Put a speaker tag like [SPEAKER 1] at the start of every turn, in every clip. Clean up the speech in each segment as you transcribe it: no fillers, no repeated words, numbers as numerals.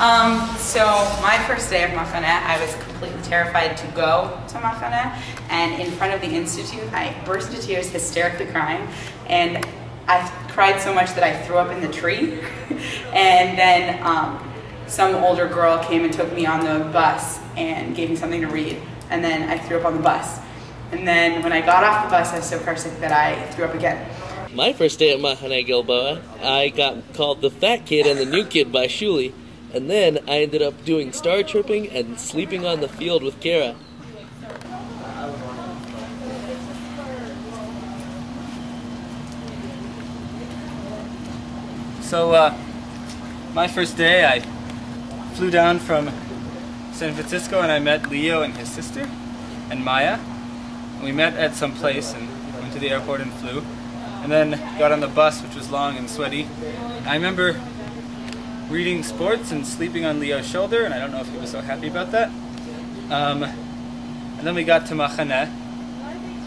[SPEAKER 1] So my first day of Machaneh, I was completely terrified to go to Machaneh, and in front of the institute, I burst into tears, hysterically crying, and I cried so much that I threw up in the tree. And then some older girl came and took me on the bus and gave me something to read, and then I threw up on the bus. And then when I got off the bus, I was so car sick that I threw up again.
[SPEAKER 2] My first day at Machaneh Gilboa, I got called the fat kid and the new kid by Shuli, and then I ended up doing star tripping and sleeping on the field with Kara.
[SPEAKER 3] So, my first day, I flew down from San Francisco and I met Leo and his sister, and Maya. And we met at some place and went to the airport and flew. And then got on the bus, which was long and sweaty. I remember reading sports and sleeping on Leo's shoulder, and I don't know if he was so happy about that. And then we got to Machaneh,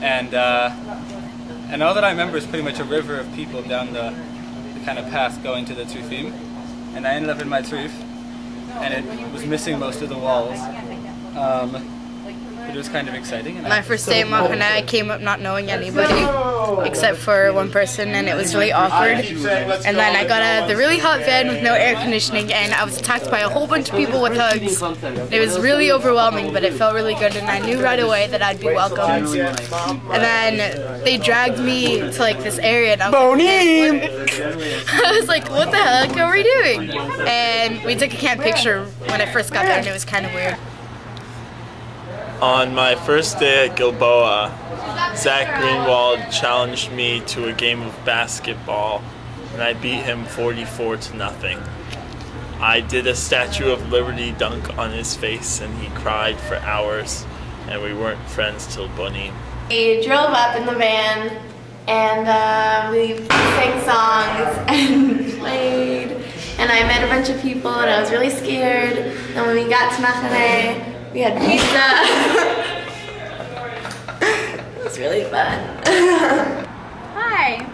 [SPEAKER 3] and all that I remember is pretty much a river of people down the kind of path going to the Tzufim. And I ended up in my Tzuf, and it was missing most of the walls. It was kind of exciting.
[SPEAKER 4] My first day at Machaneh, I came up not knowing anybody except for one person, and it was really awkward. And then I got out of the really hot van with no air conditioning, and I was attacked by a whole bunch of people with hugs. It was really overwhelming, but it felt really good, and I knew right away that I'd be welcomed. And then they dragged me to like this area, and I was like, what the heck are we doing? And we took a camp picture when I first got there, and it was kind of weird.
[SPEAKER 5] On my first day at Gilboa, Zach Greenwald challenged me to a game of basketball, and I beat him 44-0. I did a Statue of Liberty dunk on his face, and he cried for hours, and we weren't friends till Habonim.
[SPEAKER 6] We drove up in the van, and we sang songs and played, and I met a bunch of people, and I was really scared. And when we got to Machaneh, we had pizza. It was really fun.
[SPEAKER 7] Hi.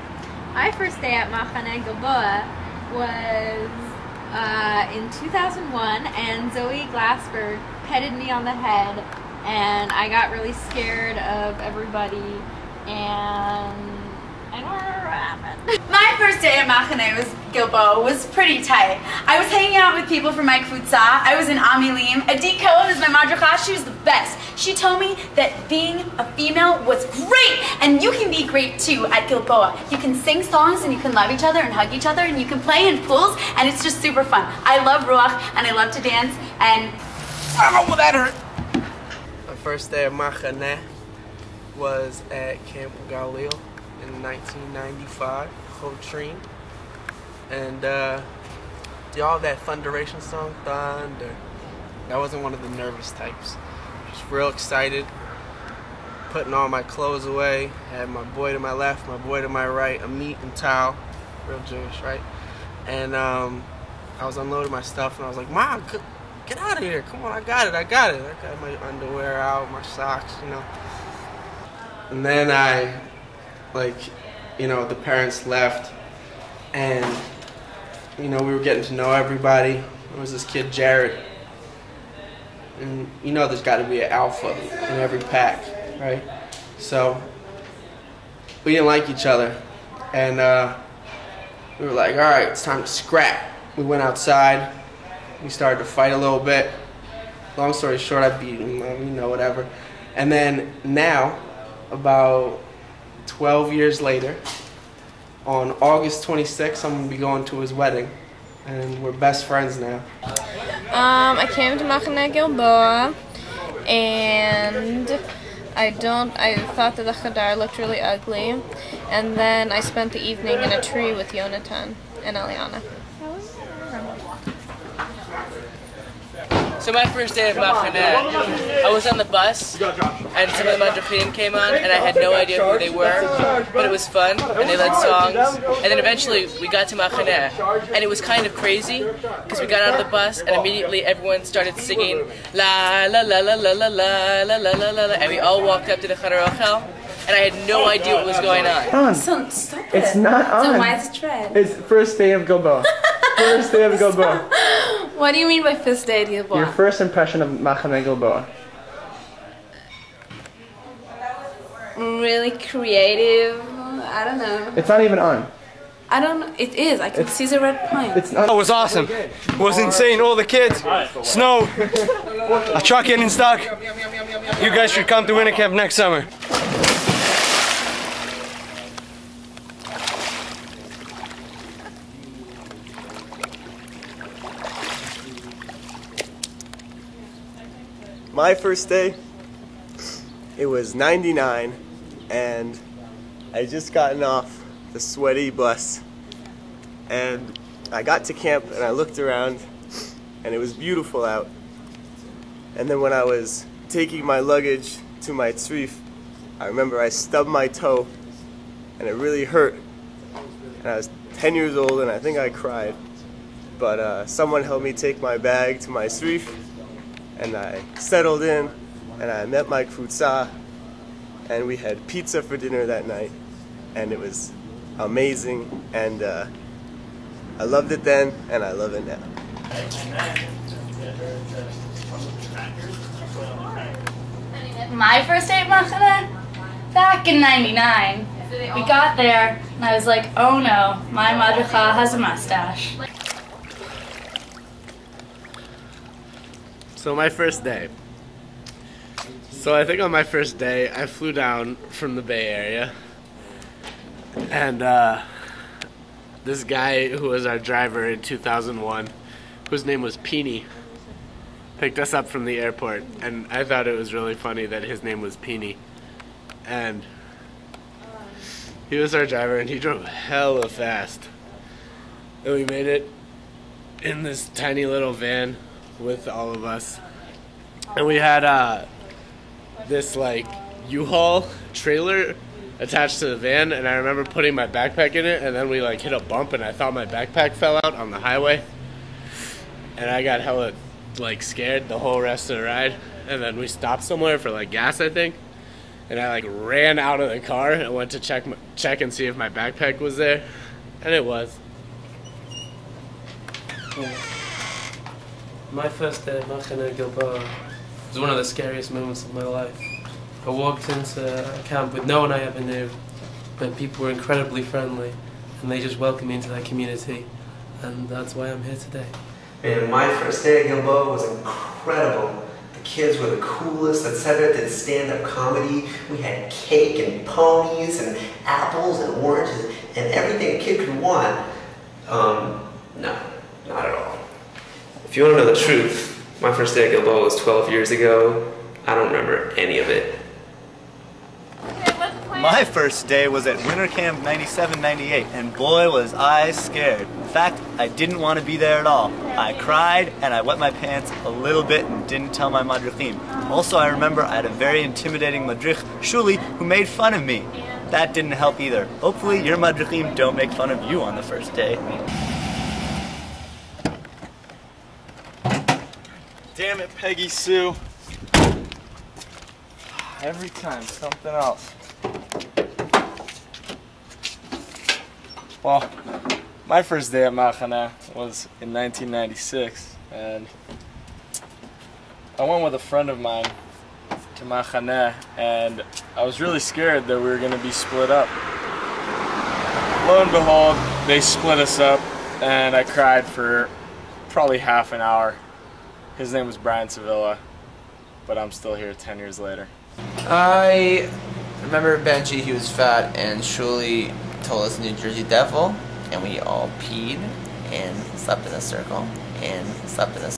[SPEAKER 7] My first day at Machaneh Gilboa was in 2001, and Zoe Glassberg petted me on the head, and I got really scared of everybody, and I don't remember what happened.
[SPEAKER 8] My first day at Machaneh Gilboa was pretty tight. I was hanging out with people from my kfutza. I was in Amilim. Adi Cohen is my madrichim. She was the best. She told me that being a female was great, and you can be great too at Gilboa. You can sing songs, and you can love each other and hug each other, and you can play in pools, and it's just super fun. I love ruach, and I love to dance, and
[SPEAKER 3] oh, that hurt.
[SPEAKER 9] My first day at Machaneh was at Camp Gilboa in 1995, Hotrine, and did all that Thunderation song, Thunder. I wasn't one of the nervous types. Just real excited, putting all my clothes away. I had my boy to my left, my boy to my right, a meat and towel, real Jewish, right? And I was unloading my stuff, and I was like, Mom, get out of here, come on, I got it. I got my underwear out, my socks, you know. And then the parents left, and, we were getting to know everybody. There was this kid, Jared, and there's got to be an alpha in every pack, right? So, we didn't like each other, and we were like, all right, it's time to scrap. We went outside, we started to fight a little bit. Long story short, I beat him, whatever. And then now, about 12 years later, on August 26th, I'm going to be going to his wedding, and we're best friends now.
[SPEAKER 4] I came to Machaneh Gilboa, and I thought that the Chadar looked really ugly, and then I spent the evening in a tree with Yonatan and Eliana.
[SPEAKER 2] So my first day of Machaneh, I was on the bus, and some of the Madrichim came on, and I had no idea who they were, but it was fun, and they led songs, and then eventually we got to Machaneh, and it was kind of crazy, because we got out of the bus, and immediately everyone started singing la la la la la la la la la la la, and we all walked up to the Chadar Ochel, and I had no idea what was going on.
[SPEAKER 10] Stop it. It's not on.
[SPEAKER 8] So why is it red?
[SPEAKER 10] It's first day of Gilboa. First day of Gilboa.
[SPEAKER 6] What do you mean by first day at Gilboa?
[SPEAKER 9] Your first impression of Machaneh Gilboa.
[SPEAKER 6] Really creative. I don't know.
[SPEAKER 9] It's not even on.
[SPEAKER 6] I don't know. It is. I can see the red pine.
[SPEAKER 9] It's not.
[SPEAKER 10] It was awesome. It was insane. All the kids, snow, a truck getting stuck. You guys should come to winter camp next summer.
[SPEAKER 11] My first day, it was 99, and I just gotten off the sweaty bus, and I got to camp and I looked around and it was beautiful out. And then when I was taking my luggage to my tzrif, I remember I stubbed my toe and it really hurt. And I was 10 years old and I think I cried. But someone helped me take my bag to my tzrif, and I settled in and I met my kfutza, and we had pizza for dinner that night, and it was amazing, and I loved it then and I love it now.
[SPEAKER 12] My first day at Machaneh? Back in '99. We got there and I was like, oh no, my Madrichim has a mustache.
[SPEAKER 13] So my first day. So I think on my first day I flew down from the Bay Area, and this guy who was our driver in 2001, whose name was Peeny, picked us up from the airport, and I thought it was really funny that his name was Peeny. And he was our driver and he drove hella fast. And we made it in this tiny little van with all of us. And we had this like U-Haul trailer attached to the van, and I remember putting my backpack in it, and then we like hit a bump and I thought my backpack fell out on the highway. And I got hella like scared the whole rest of the ride. And then we stopped somewhere for like gas, I think. And I like ran out of the car and went to check and see if my backpack was there. And it was.
[SPEAKER 14] Yeah. My first day at Machaneh Gilboa was one of the scariest moments of my life. I walked into a camp with no one I ever knew, but people were incredibly friendly, and they just welcomed me into their community, and that's why I'm here today.
[SPEAKER 15] And my first day at Gilboa was incredible. The kids were the coolest. At tzevet did stand-up comedy. We had cake and ponies and apples and oranges and everything a kid could want. No, not at all. If you want to know the truth, my first day at Gilboa was 12 years ago. I don't remember any of it.
[SPEAKER 16] My first day was at winter camp 97-98, and boy was I scared. In fact, I didn't want to be there at all. I cried and I wet my pants a little bit and didn't tell my Madrichim. Also, I remember I had a very intimidating Madrich, Shuli, who made fun of me. That didn't help either. Hopefully your Madrichim don't make fun of you on the first day.
[SPEAKER 3] Damn it, Peggy Sue. Every time, something else. Well, my first day at Machaneh was in 1996, and I went with a friend of mine to Machaneh, and I was really scared that we were going to be split up. Lo and behold, they split us up, and I cried for probably half an hour. His name was Brian Sevilla, but I'm still here 10 years later.
[SPEAKER 17] I remember Benji, he was fat, and Shuli told us New Jersey Devil, and we all peed and slept in a circle and slept in a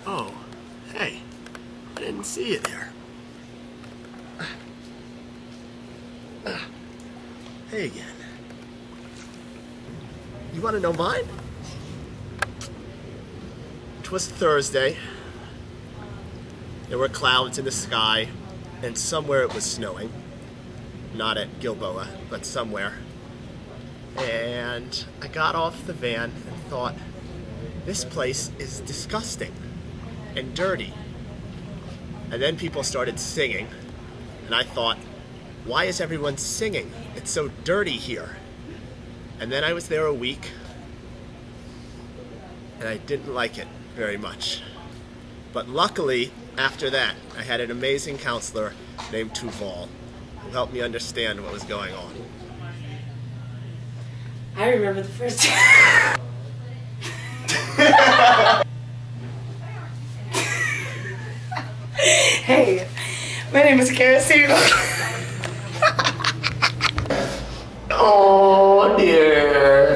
[SPEAKER 11] Oh, hey, I didn't see you there. Hey again. You want to know mine? 'Twas Thursday. There were clouds in the sky, and somewhere it was snowing. Not at Gilboa, but somewhere. And I got off the van and thought, this place is disgusting and dirty. And then people started singing, and I thought,
[SPEAKER 18] why is everyone singing? It's so dirty here. And then I was there a week, and I didn't like it very much. But luckily, after that, I had an amazing counselor named Tuval, who helped me understand what was going on.
[SPEAKER 19] I remember the first time. Hey, my name is Kerosene.
[SPEAKER 20] Oh dear.